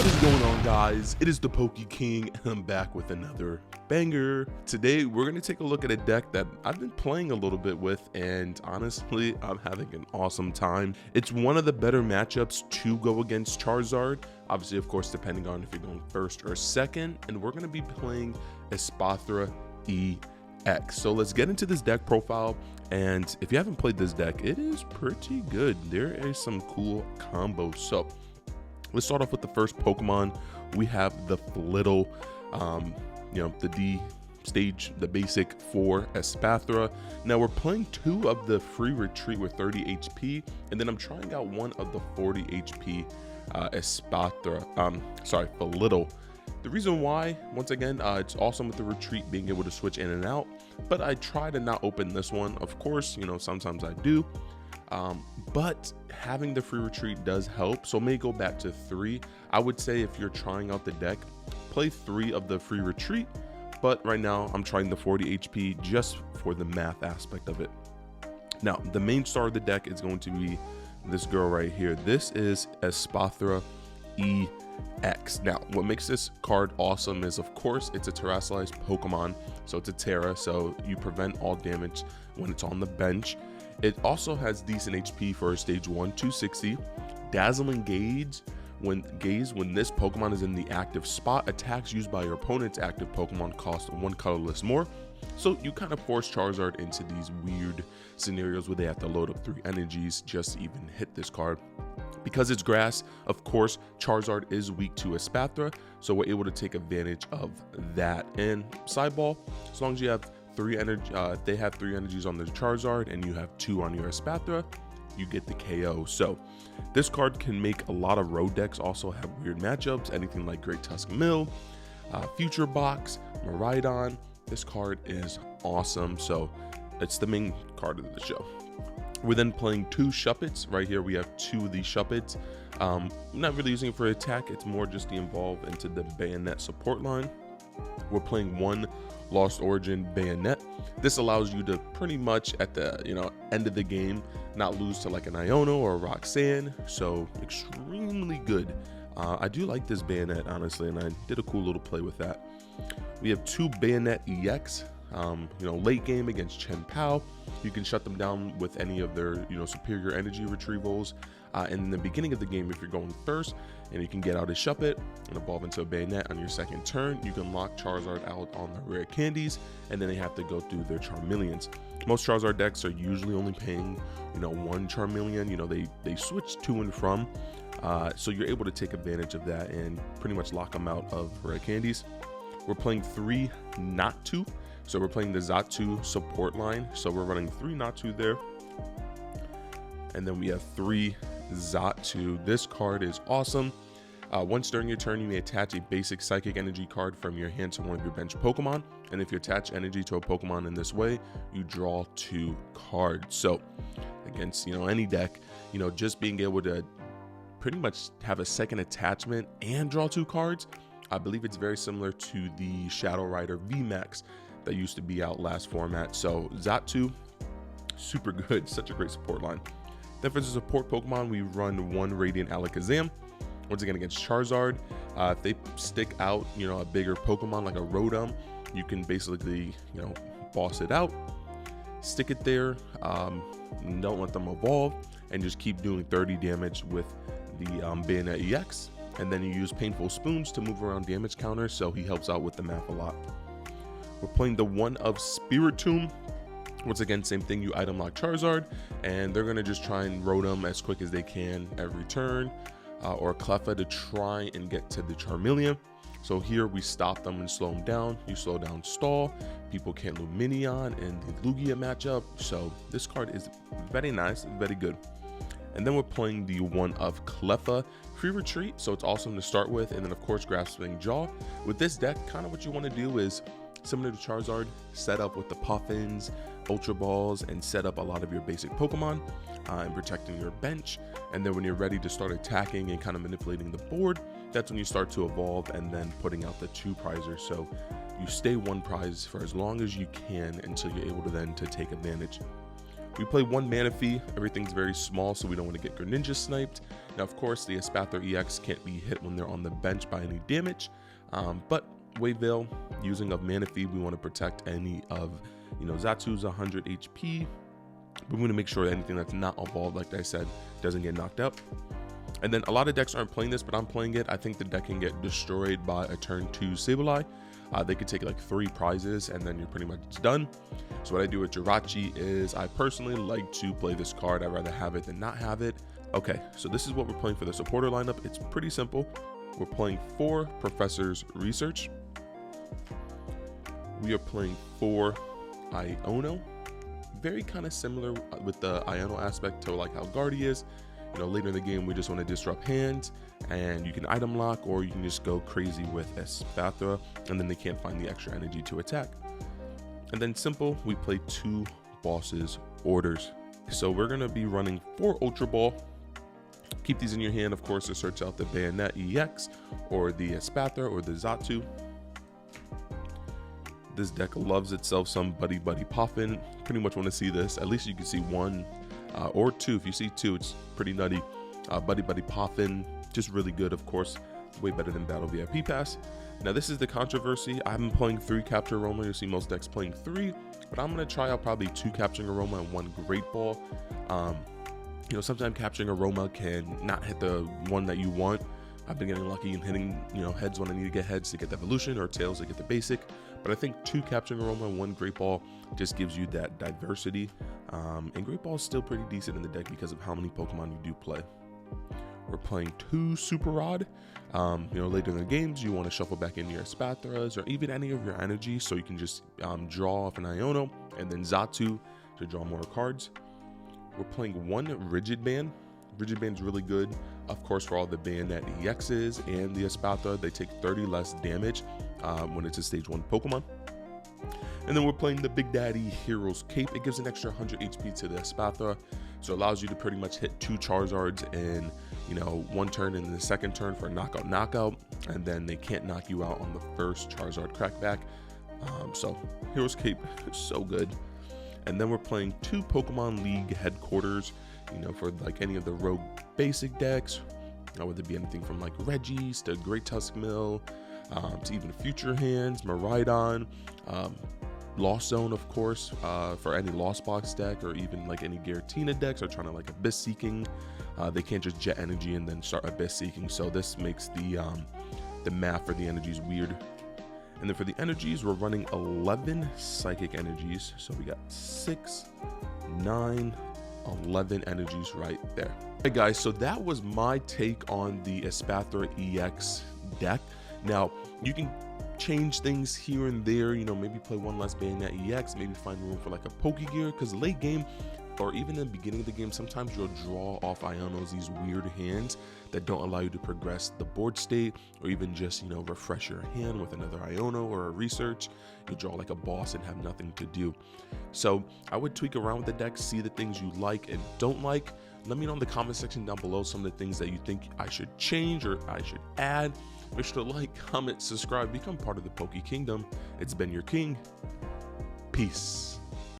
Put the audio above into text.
What is going on, guys? It is the Poke King, and I'm back with another banger. Today, we're going to take a look at a deck that I've been playing a little bit with, and honestly, I'm having an awesome time. It's one of the better matchups to go against Charizard. Obviously, of course, depending on if you're going first or second, and we're going to be playing Esparthra-EX. So let's get into this deck profile, and if you haven't played this deck, it is pretty good. There is some cool combos. So let's start off with the first Pokemon. We have the Flittle, the D stage, the basic for Esparthra. Now we're playing two of the free retreat with 30 HP, and then I'm trying out one of the 40 HP Flittle. The reason why, once again, it's awesome with the retreat being able to switch in and out, but I try to not open this one. Of course, sometimes I do. But having the free retreat does help, so may go back to 3. I would say if you're trying out the deck, play 3 of the free retreat, but right now I'm trying the 40 HP just for the math aspect of it. Now the main star of the deck is going to be this girl right here. This is Esparthra-EX. Now what makes this card awesome is, of course, it's a terrestrialized Pokemon, so it's a Terra, so you prevent all damage when it's on the bench. It also has decent HP for stage 1, 260. Dazzling Gaze. When this Pokemon is in the active spot, attacks used by your opponent's active Pokemon cost 1 colorless more. So you kind of force Charizard into these weird scenarios where they have to load up 3 energies just to even hit this card. Because it's grass, of course, Charizard is weak to Esparthra, so we're able to take advantage of that. And sideball, as long as you have 3 energy, if they have 3 energies on the Charizard and you have 2 on your Esparthra, you get the KO. So this card can make a lot of road decks also have weird matchups, anything like Great Tusk Mill, Future Box, Miraidon. This card is awesome, so it's the main card of the show. We're then playing 2 Shuppets. Right here we have 2 of these Shuppets. I'm not really using it for attack, it's more just to evolve into the Bayonet support line. We're playing 1 Lost Origin Bayonet. This allows you to pretty much at the end of the game not lose to like an Iono or a Roxanne, so extremely good. I do like this Bayonet, honestly, and I did a cool little play with that. We have 2 Bayonet EX. Late game against Chen Pao, you can shut them down with any of their superior energy retrievals. In the beginning of the game, if you're going first and you can get out a Shuppet and evolve into a Bayonet on your second turn, you can lock Charizard out on the rare candies, and then they have to go through their Charmeleons. Most Charizard decks are usually only paying 1 Charmeleon. They switch to and from, so you're able to take advantage of that and pretty much lock them out of rare candies. We're playing 3 Not 2. So we're playing the Xatu support line. So we're running 3 Natu there. And then we have 3 Xatu. This card is awesome. Once during your turn, you may attach a basic psychic energy card from your hand to one of your bench Pokemon. And if you attach energy to a Pokemon in this way, you draw 2 cards. So against any deck, just being able to pretty much have a second attachment and draw 2 cards, I believe it's very similar to the Shadow Rider VMAX that used to be out last format. So Xatu, super good, such a great support line. Then for the support Pokemon, we run 1 Radiant Alakazam. Once again against Charizard, if they stick out a bigger Pokemon like a Rotom, you can basically boss it out, stick it there, don't let them evolve, and just keep doing 30 damage with the Bayonet EX. And then you use Painful Spoons to move around damage counters, so he helps out with the math a lot. We're playing the 1 of Spiritomb. Once again, same thing, you item lock Charizard, and they're gonna just try and Rotom as quick as they can every turn, or Cleffa to try and get to the Charmeleon. So here we stop them and slow them down. You slow down Stall, people can't Lumineon in the Lugia matchup, so this card is very nice, very good. And then we're playing the 1 of Cleffa, free retreat, so it's awesome to start with, and then of course Grasping Jaw. With this deck, kind of what you want to do is, similar to Charizard, set up with the Puffins, Ultra Balls, and set up a lot of your basic Pokemon and protecting your bench. And then when you're ready to start attacking and kind of manipulating the board, that's when you start to evolve and then putting out the 2 prizers. So you stay 1 prize for as long as you can until you're able to then take advantage. We play 1 mana fee. Everything's very small, so we don't want to get Greninja sniped. Now, of course, the Esparthra-EX can't be hit when they're on the bench by any damage, but Wave Veil, using of mana fee, we want to protect any of, Zatu's 100 HP. We want to make sure that anything that's not evolved, like I said, doesn't get knocked out. And then a lot of decks aren't playing this, but I'm playing it. I think the deck can get destroyed by a turn 2 Sableye. They could take like 3 prizes and then you're pretty much done. So what I do with Jirachi is I personally like to play this card. I'd rather have it than not have it. Okay, so this is what we're playing for the supporter lineup. It's pretty simple. We're playing 4 Professor's Research. We are playing 4 Iono. Very kind of similar with the Iono aspect to like how Guardy is. Later in the game, we just want to disrupt hands, and you can item lock, or you can just go crazy with Esparthra, and then they can't find the extra energy to attack. And then simple, we play 2 Boss's Orders. So we're going to be running 4 Ultra Ball. Keep these in your hand, of course, to search out the Bayonet-EX, or the Esparthra, or the Zatu. This deck loves itself some Buddy Buddy Poffin. Pretty much want to see this. At least you can see 1 or 2. If you see 2, it's pretty nutty. Buddy Buddy Poffin, just really good, of course. Way better than Battle VIP Pass. Now, this is the controversy. I've been playing 3 Capture Aroma. You'll see most decks playing 3, but I'm going to try out probably 2 Capturing Aroma and 1 Great Ball. Sometimes Capturing Aroma can not hit the one that you want. I've been getting lucky and hitting, heads when I need to get heads to get the evolution, or tails to get the basic. But I think 2 Capturing Aroma and 1 Great Ball just gives you that diversity. And Great Ball is still pretty decent in the deck because of how many Pokemon you do play. We're playing 2 Super Rod. Later in the games, you want to shuffle back in your Espathras or even any of your energy, so you can just draw off an Iono and then Zatu to draw more cards. We're playing 1 Rigid Band. Rigid Band's really good, of course, for all the Bayonet-EXs and the Esparthra. They take 30 less damage when it's a stage 1 Pokemon. And then we're playing the Big Daddy Hero's Cape. It gives an extra 100 HP to the Esparthra, so it allows you to pretty much hit 2 Charizards in, 1 turn and the second turn for knockout, and then they can't knock you out on the first Charizard crackback. So Hero's Cape is so good. And then we're playing 2 Pokemon League Headquarters, for like any of the rogue basic decks, whether it be anything from like Reggie's to Great Tuskmill, to even Future Hands, Miraidon, Lost Zone, of course, for any Lost Box deck, or even like any Giratina decks are trying to like Abyss Seeking. They can't just jet energy and then start Abyss Seeking, so this makes the math for the energies weird. And then for the energies, we're running 11 Psychic Energies, so we got 6, 9, 11 energies right there. Hey guys, so that was my take on the Esparthra-EX deck. Now, you can change things here and there, maybe play 1 less Bayonet-EX, maybe find room for like a Pokegear, because late game, or even in the beginning of the game, sometimes you'll draw off Ionos, these weird hands that don't allow you to progress the board state, or even just, refresh your hand with another Iono or a research. You draw like a boss and have nothing to do. So I would tweak around with the deck, see the things you like and don't like. Let me know in the comment section down below some of the things that you think I should change or I should add. Make sure to like, comment, subscribe, become part of the Poke Kingdom. It's been your king. Peace.